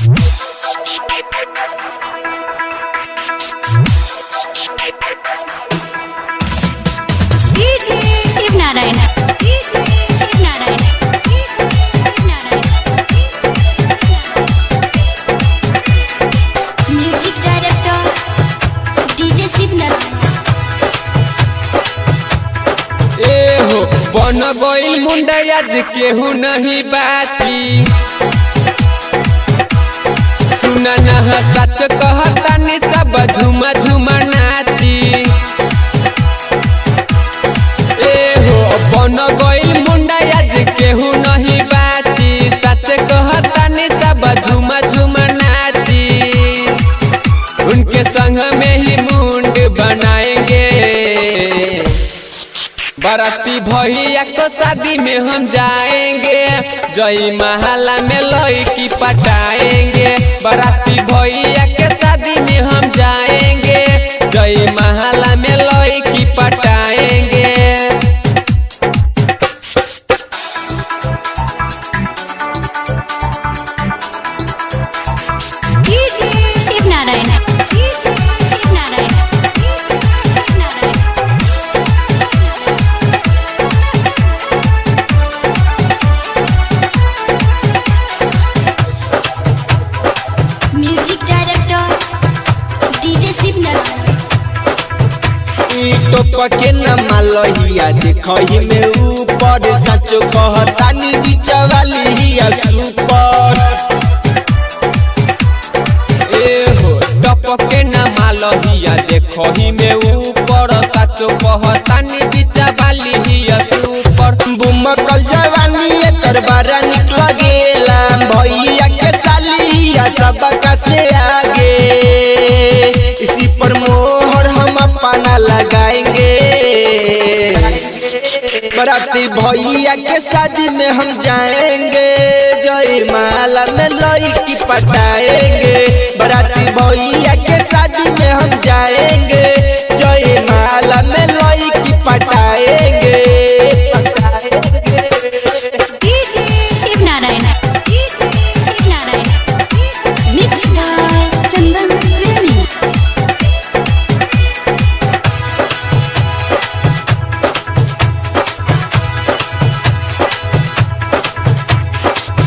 Shiv Narayan music director DJ Shiv Narayan. ए हो बन गइल मुंडा आज केहू नहीं बाती। सुना ना सच कहता नि सब झुमा झुमा नाची। ए हो बन गइल मुंडा आज केहू नहीं बाती। सच कहता नि सब झुमा झुमा नाची। उनके संग में ही मुंड बनाएंगे। बाराती भैया को शादी में हम जाएंगे। जय महला में लड़की पटाएंगे। बाराती भैया के शादी में हम जाएंगे। जय महला में लड़की पटाएंगे। Shiv Narayan music director DJ Shiv Narayan. टोप के न मालहिया देखही में ऊपर सचो कहता नी बिचवाली हिया सुपर। ए हो टपके न मालहिया देखही में ऊपर सचो कहता नी बिचवाली हिया सुपर। बुमकल जवानी एकर बारा निकल गेला। भैया के साली हिया सबका से आगे। इसी पर मोहर हम अपना लगाएंगे। बाराती भैया के शादी में हम जाएंगे। जय माला में लड़की पटाएंगे। बाराती भैया के शादी में हम जाएंगे। जय माला में लड़की पटाएंगे। शिव नारायण मिक्स बाय चंदन प्रेमी।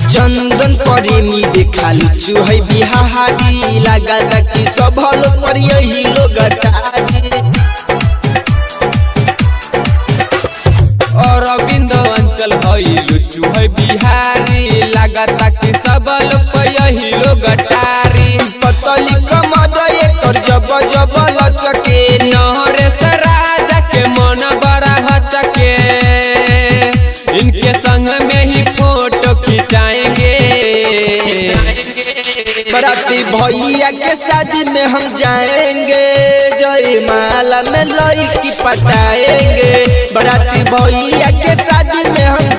चंदन प्रेमी देखा लुचू है बिहारी। लगा कि सब लोग पर यही लोग और अरविंद अंचल हई लुचू है बिहारी। लागता कि सब लोग को यही लोग टारी। पतली कमर एकर जब जब लचके। नरेश राजा के मन बड़ा हचके। इनके संग में ही फोटो खिंचाएंगे। बाराती भैया के शादी में हम जाएंगे। जय माला में लड़की पटाएंगे। बाराती भैया के शादी में हम